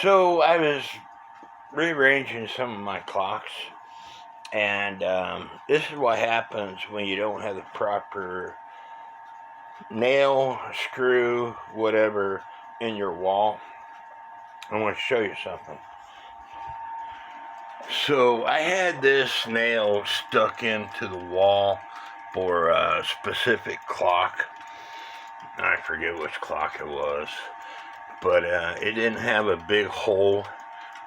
So I was rearranging some of my clocks, and this is what happens when you don't have the proper nail, screw, whatever in your wall. I want to show you something. So I had this nail stuck into the wall for a specific clock. I forget which clock it was, but it didn't have a big hole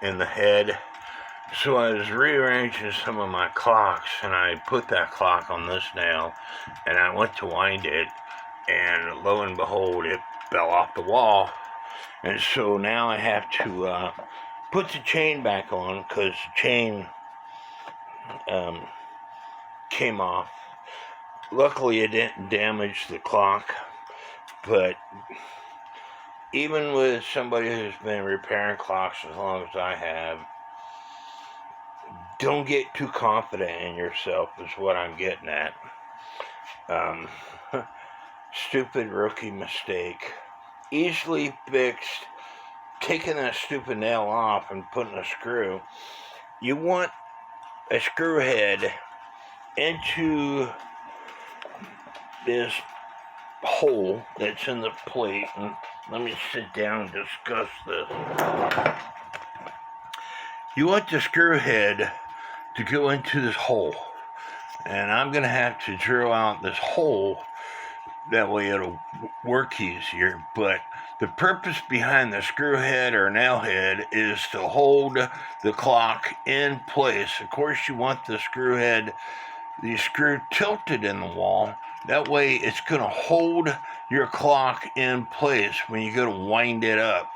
in the head. So I was rearranging some of my clocks, and I put that clock on this nail, and I went to wind it, and lo and behold, it fell off the wall. And so now I have to put the chain back on, because the chain came off. Luckily, it didn't damage the clock, but even with somebody who's been repairing clocks as long as I have, don't get too confident in yourself is what I'm getting at. Stupid rookie mistake. Easily fixed. Taking that stupid nail off and putting a screw. You want a screw head into this hole that's in the plate. And let me sit down and discuss this. You want the screw head to go into this hole, and I'm going to have to drill out this hole, that way it'll work easier. But the purpose behind the screw head or nail head is to hold the clock in place. Of course, you want the screw head, the screw tilted in the wall, that way it's going to hold your clock in place when you go to wind it up.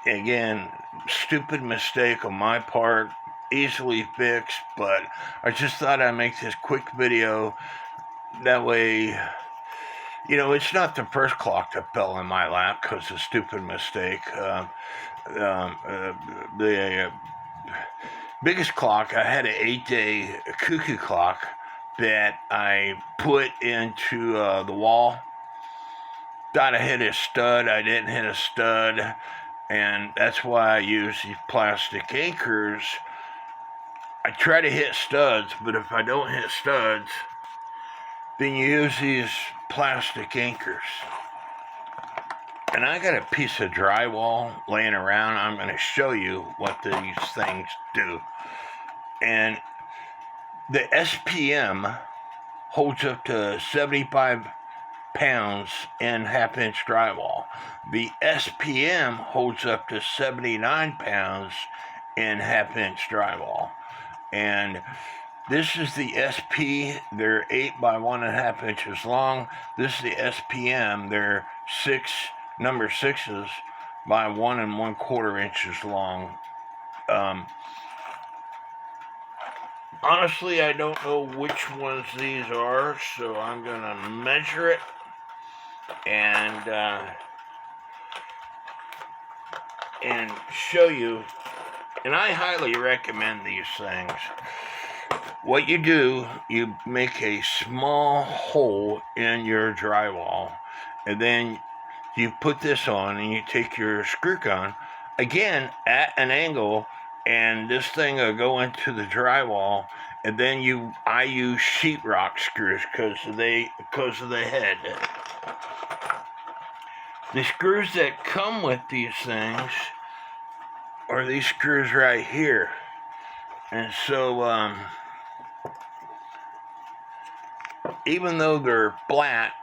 Again, stupid mistake on my part, easily fixed, but I just thought I'd make this quick video. That way, it's not the first clock that fell in my lap because of a stupid mistake. The biggest clock, I had an 8-day cuckoo clock that I put into the wall. Thought I hit a stud, I didn't hit a stud. And that's why I use these plastic anchors. I try to hit studs, but if I don't hit studs, then you use these plastic anchors. And I got a piece of drywall laying around. I'm going to show you what these things do. And the SPM holds up to 75 pounds in half-inch drywall. The SPM holds up to 79 pounds in half-inch drywall. And this is the SP. They're 8 by 1.5 inches long. This is the SPM. They're number 6s by 1 1/4 inches long. Honestly, I don't know which ones these are, so I'm gonna measure it and show you. And I highly recommend these things. What you do, you make a small hole in your drywall, and then you put this on, and you take your screw gun, again, at an angle, and this thing will go into the drywall, and then I use sheetrock screws because of the head. The screws that come with these things are these screws right here. And so, even though they're flat,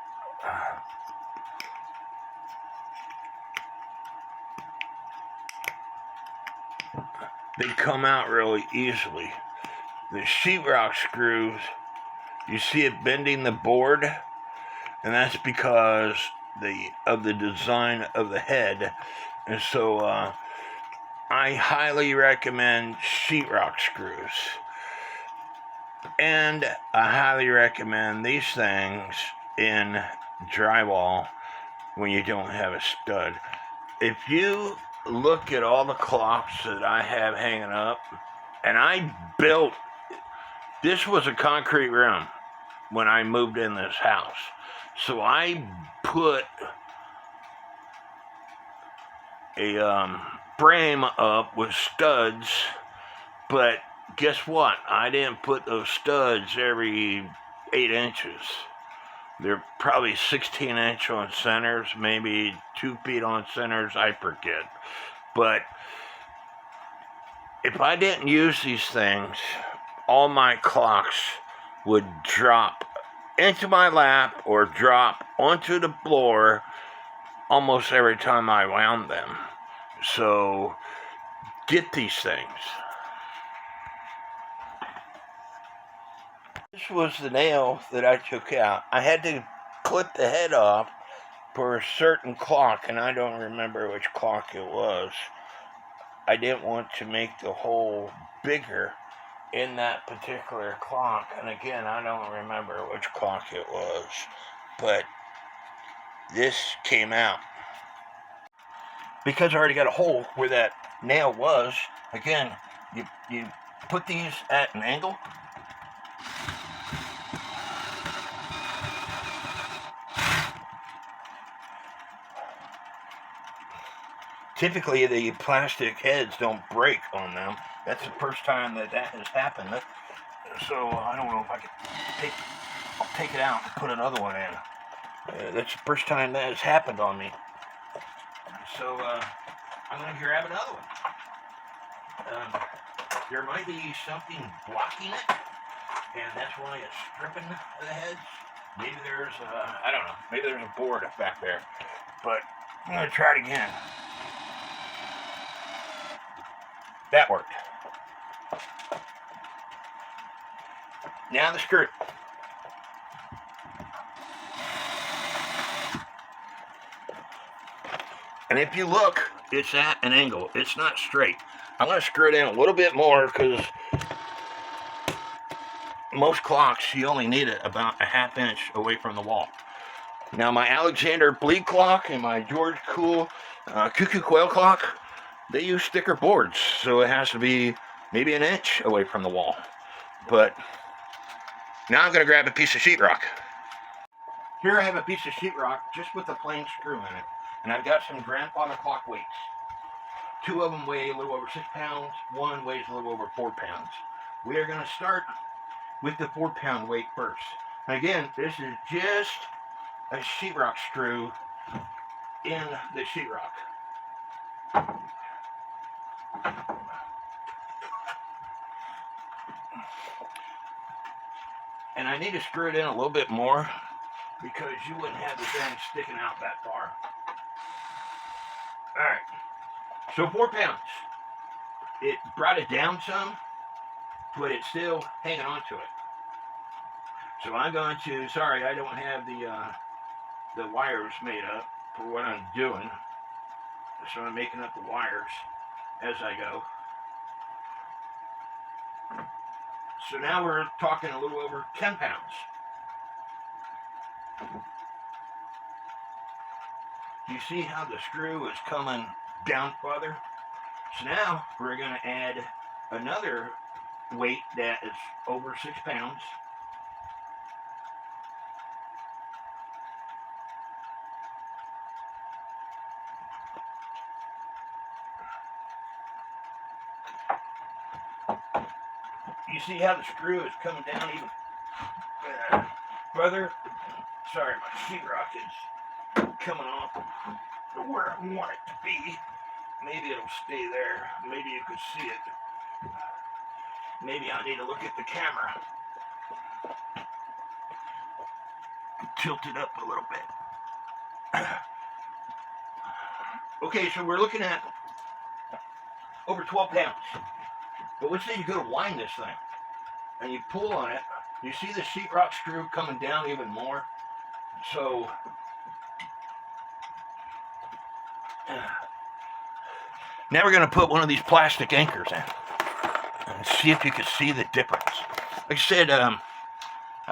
they come out really easily. The sheetrock screws, you see it bending the board, and that's because of the design of the head. And so I highly recommend sheetrock screws. And I highly recommend these things in drywall when you don't have a stud. If you look at all the clocks that I have hanging up, and this was a concrete room when I moved in this house. So I put a frame up with studs, but guess what? I didn't put those studs every 8 inches. They're probably 16-inch on centers, maybe 2 feet on centers, I forget. But if I didn't use these things, all my clocks would drop into my lap or drop onto the floor almost every time I wound them. So get these things. This was the nail that I took out. I had to clip the head off for a certain clock, and I don't remember which clock it was. I didn't want to make the hole bigger in that particular clock, and again, I don't remember which clock it was, but this came out. Because I already got a hole where that nail was, again, you put these at an angle. Typically, the plastic heads don't break on them. That's the first time that has happened. So I don't know if I can I'll take it out and put another one in. That's the first time that has happened on me. So I'm going to grab another one. There might be something blocking it, and that's why it's stripping the heads. Maybe there's, I don't know, maybe there's a board back there. But I'm going to try it again. That worked. Now the skirt. And if you look, it's at an angle. It's not straight. I'm going to screw it in a little bit more because most clocks, you only need it about a ½ inch away from the wall. Now my Alexander bleed clock and my George Cool cuckoo quail clock, they use thicker boards, so it has to be maybe an inch away from the wall. But now I'm going to grab a piece of sheetrock. Here I have a piece of sheetrock just with a plain screw in it. And I've got some grandfather clock weights. 2 of them weigh a little over 6 pounds. 1 weighs a little over 4 pounds. We are going to start with the 4-pound weight first. And again, this is just a sheetrock screw in the sheetrock. And I need to screw it in a little bit more because you wouldn't have the thing sticking out that far. Alright, so 4 pounds. It brought it down some, but it's still hanging on to it. So I'm going to, sorry, I don't have the wires made up for what I'm doing. So I'm making up the wires as I go. So now we're talking a little over 10 pounds. You see how the screw is coming down farther? So now we're going to add another weight that is over 6 pounds. You see how the screw is coming down even further? Sorry, my sheetrock is coming off where I want it to be. Maybe it'll stay there. Maybe you could see it. Maybe I need to look at the camera. Tilt it up a little bit. Okay, so we're looking at over 12 pounds. But let's say you go to wind this thing, and you pull on it. You see the sheetrock screw coming down even more? So, now we're going to put one of these plastic anchors in, and see if you can see the difference. Like I said, I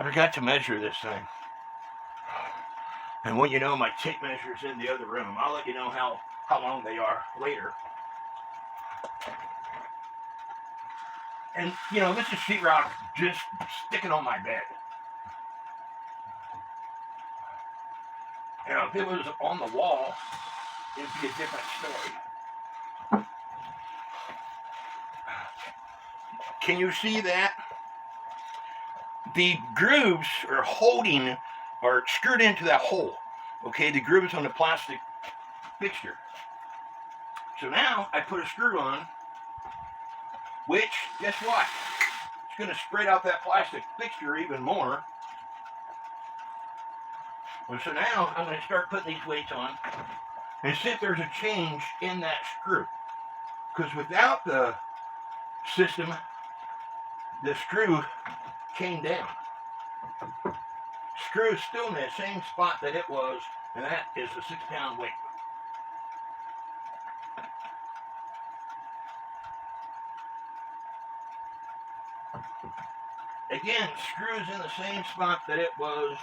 forgot to measure this thing. And when you know my tape measure's in the other room, I'll let you know how long they are later. And, you know, this is sheetrock just sticking on my bed. You know, if it was on the wall, it'd be a different story. Can you see that? The grooves are holding or screwed into that hole. Okay, the grooves on the plastic fixture. So now I put a screw on, which, guess what? It's going to spread out that plastic fixture even more. And so now I'm going to start putting these weights on and see if there's a change in that screw. Because without the system, the screw came down. Screw is still in that same spot that it was, and that is a 6-pound weight. Again, screw is in the same spot that it was.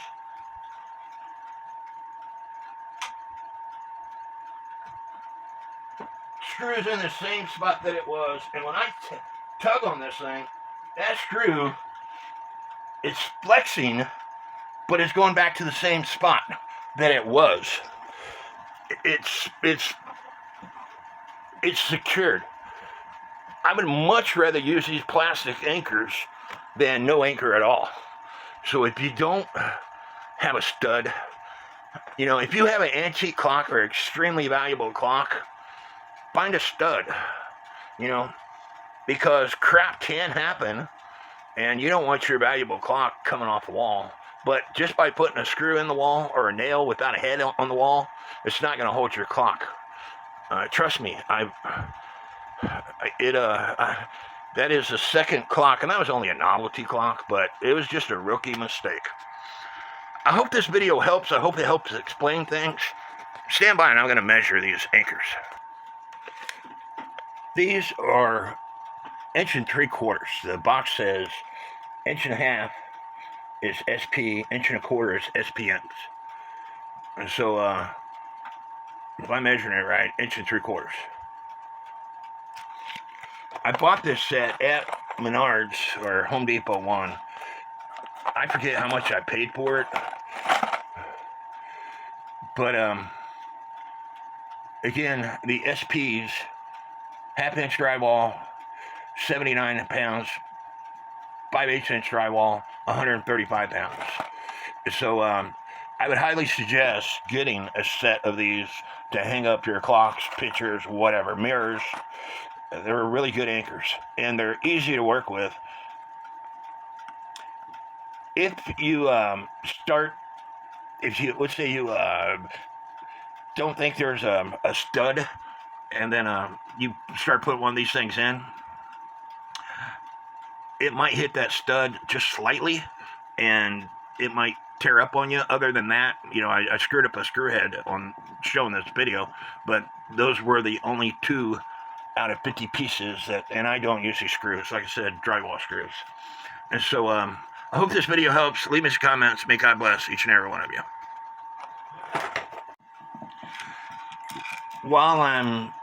Screw is in the same spot that it was, and when I tug on this thing, that screw is flexing, but it's going back to the same spot that it was. It's secured. I would much rather use these plastic anchors than no anchor at all. So if you don't have a stud, if you have an antique clock or extremely valuable clock, find a stud, because crap can happen, and you don't want your valuable clock coming off the wall. But just by putting a screw in the wall or a nail without a head on the wall, it's not going to hold your clock. Trust me, that is the second clock, and that was only a novelty clock, but it was just a rookie mistake. I hope this video helps. I hope it helps explain things. Stand by and I'm going to measure these anchors. These are 1 3/4. The box says 1.5 is SP, 1.25 is SPMs. And so, if I'm measuring it right, 1 3/4. I bought this set at Menards or Home Depot one. I forget how much I paid for it. But, again, the SPs, 1/2-inch drywall, 79 pounds, 5/8-inch drywall, 135 pounds. So, I would highly suggest getting a set of these to hang up your clocks, pictures, whatever, mirrors. They're really good anchors, and they're easy to work with. If you let's say you don't think there's a stud, and then you start putting one of these things in, it might hit that stud just slightly, and it might tear up on you. Other than that, I screwed up a screw head on showing this video, but those were the only 2 out of 50 pieces and I don't use these screws. Like I said, drywall screws. And so, I hope this video helps. Leave me some comments. May God bless each and every one of you. While I'm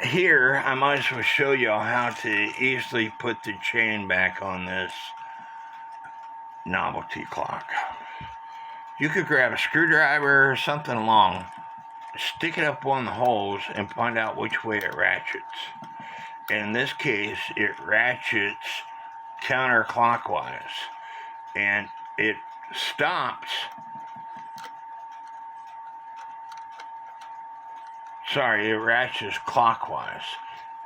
here, I might as well show you how to easily put the chain back on this novelty clock. You could grab a screwdriver or something long, stick it up one of the holes, and find out which way it ratchets. In this case, it ratchets counterclockwise, and it stops. Sorry, it ratchets clockwise,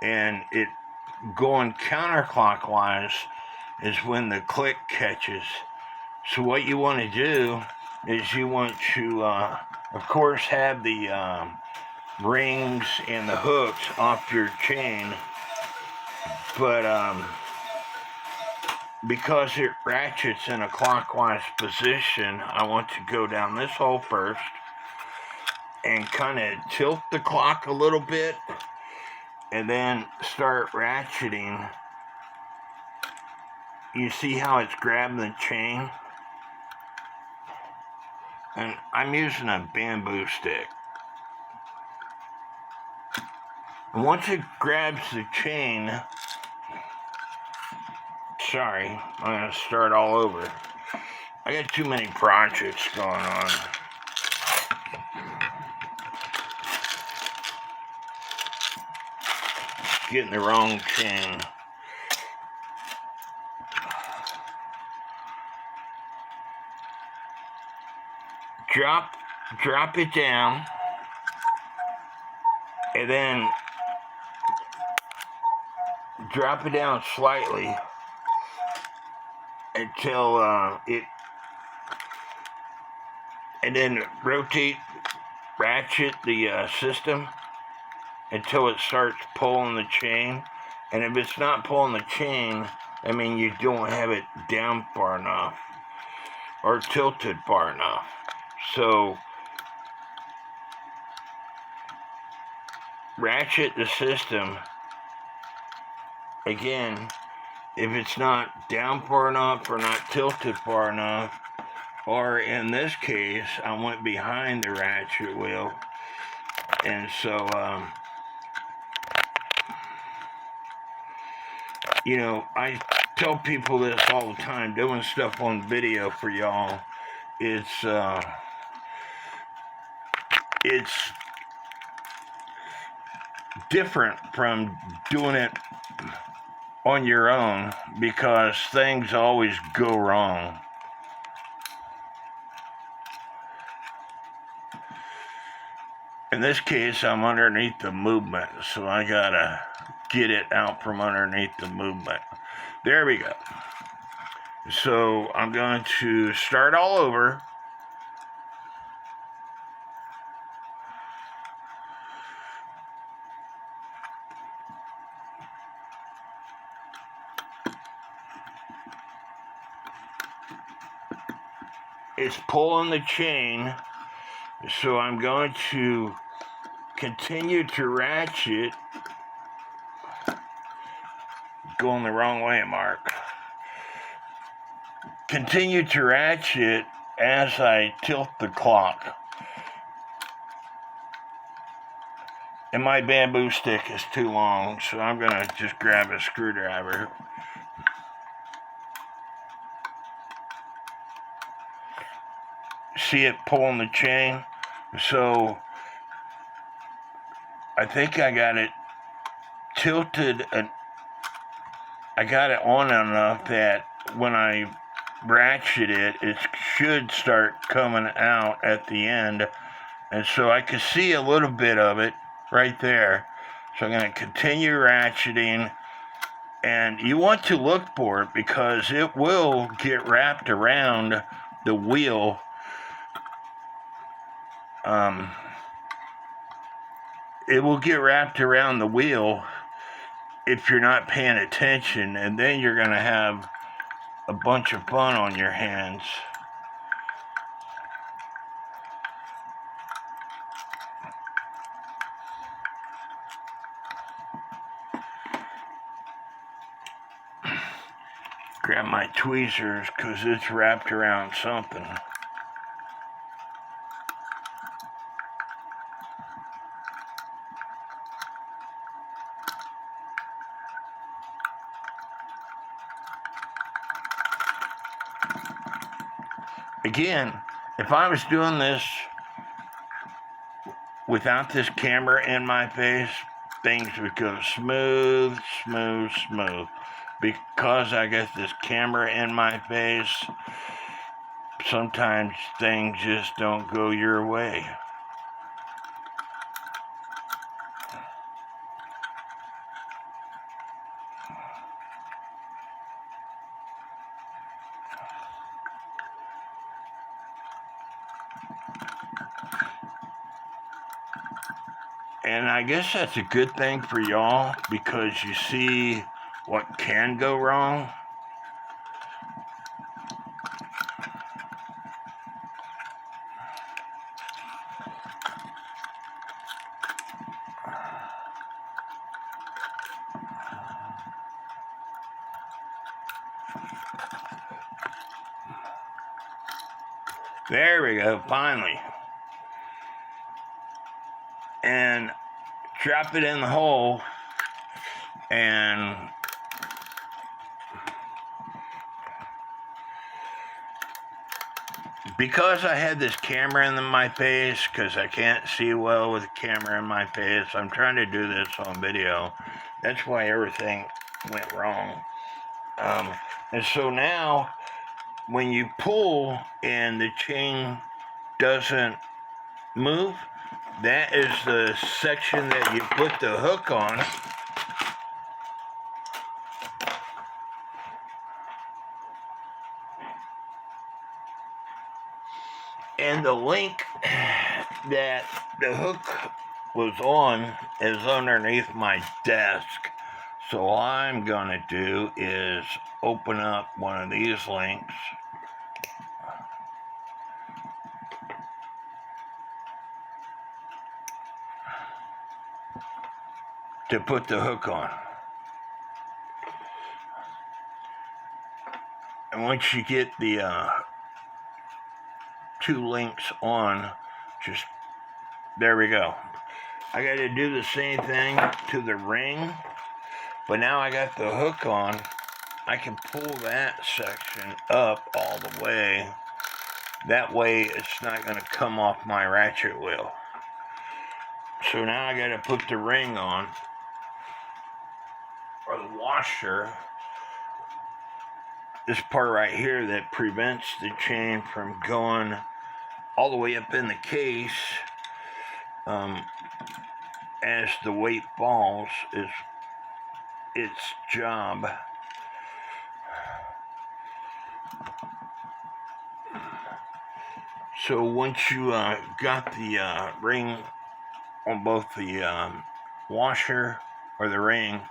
and it going counterclockwise is when the click catches. So what you want to do is you want to, of course, have the rings and the hooks off your chain, but because it ratchets in a clockwise position, I want to go down this hole first and kind of tilt the clock a little bit, and then start ratcheting. You see how it's grabbing the chain? And I'm using a bamboo stick. And once it grabs the chain, sorry, I'm going to start all over. I got too many projects going on. Getting the wrong chain. drop it down, and then drop it down slightly until and then ratchet the system until it starts pulling the chain. And if it's not pulling the chain, I mean, you don't have it down far enough or tilted far enough. So ratchet the system again. If it's not down far enough or not tilted far enough, or in this case, I went behind the ratchet wheel, and so, you know, I tell people this all the time, doing stuff on video for y'all. It's different from doing it on your own because things always go wrong. In this case, I'm underneath the movement, so I gotta get it out from underneath the movement. There we go. So I'm going to start all over. It's pulling the chain, so I'm going to continue to ratchet. Going the wrong way, Mark. Continue to ratchet as I tilt the clock. And my bamboo stick is too long, so I'm going to just grab a screwdriver. See it pulling the chain? So I think I got it tilted. I got it on enough that when I ratchet it, it should start coming out at the end. And so I can see a little bit of it right there. So I'm going to continue ratcheting. And you want to look for it because it will get wrapped around the wheel. It will get wrapped around the wheel if you're not paying attention, and then you're going to have a bunch of fun on your hands. Grab my tweezers because it's wrapped around something. Again, if I was doing this without this camera in my face, things would go smooth, smooth, smooth. Because I got this camera in my face, sometimes things just don't go your way. And I guess that's a good thing for y'all because you see what can go wrong. There we go, finally. And drop it in the hole, and because I had this camera in my face, because I can't see well with the camera in my face, I'm trying to do this on video. That's why everything went wrong. And so now, when you pull and the chain doesn't move, that is the section that you put the hook on. And the link that the hook was on is underneath my desk. So all I'm going to do is open up one of these links. To put the hook on. And once you get the two links on, just, there we go. I got to do the same thing to the ring, but now I got the hook on. I can pull that section up all the way. That way it's not going to come off my ratchet wheel. So now I got to put the ring on, or the washer. This part right here that prevents the chain from going all the way up in the case as the weight falls is its job. So once you got the ring on both the washer or the ring,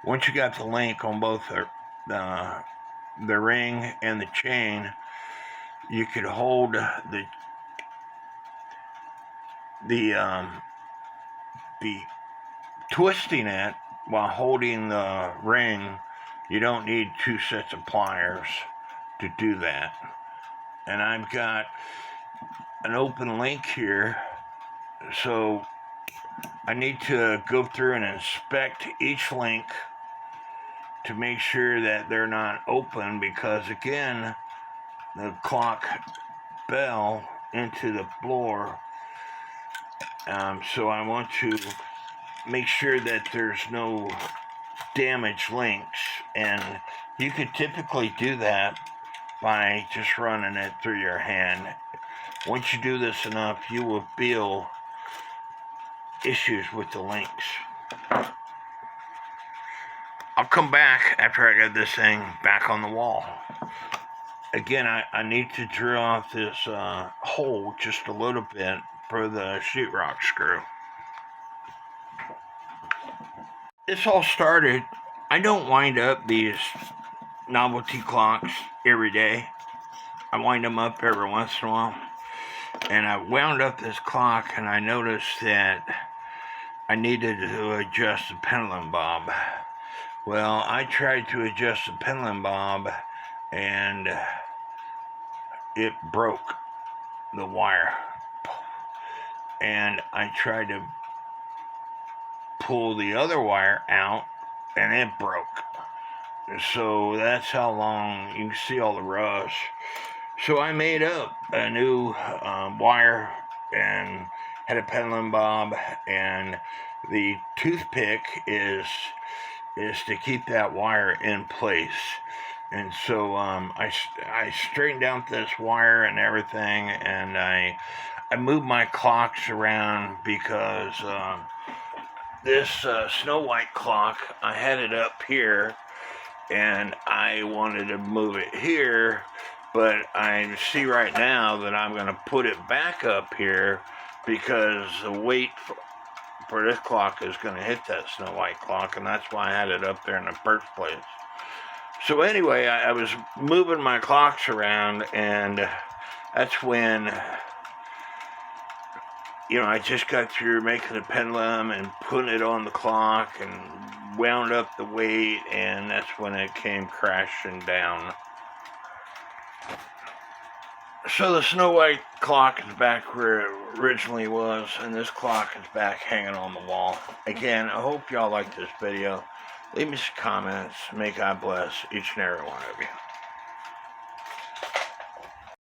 once you got the link on both the ring and the chain, you could hold the twisting it while holding the ring. You don't need two sets of pliers to do that. And I've got an open link here, so I need to go through and inspect each link to make sure that they're not open, because again, the clock fell into the floor. So I want to make sure that there's no damaged links, and you could typically do that by just running it through your hand. Once you do this enough, you will feel issues with the links. I'll come back after I got this thing back on the wall. Again, I need to drill out this hole just a little bit for the sheetrock screw. This all started, I don't wind up these novelty clocks every day. I wind them up every once in a while. And I wound up this clock and I noticed that I needed to adjust the pendulum bob. Well, I tried to adjust the pendulum bob and it broke the wire. And I tried to pull the other wire out and it broke. So that's how long, you can see all the rust. So I made up a new wire and had a pendulum bob, and the toothpick is to keep that wire in place. And so I straightened out this wire and everything, and I moved my clocks around because this Snow White clock, I had it up here and I wanted to move it here, but I see right now that I'm going to put it back up here because the weight for this clock is going to hit that Snow White clock, and that's why I had it up there in the first place. So anyway, I was moving my clocks around, and that's when, I just got through making the pendulum and putting it on the clock and wound up the weight, and that's when it came crashing down. So the Snow White clock is back where it originally was, and this clock is back hanging on the wall. Again, I hope y'all like this video. Leave me some comments. May God bless each and every one of you.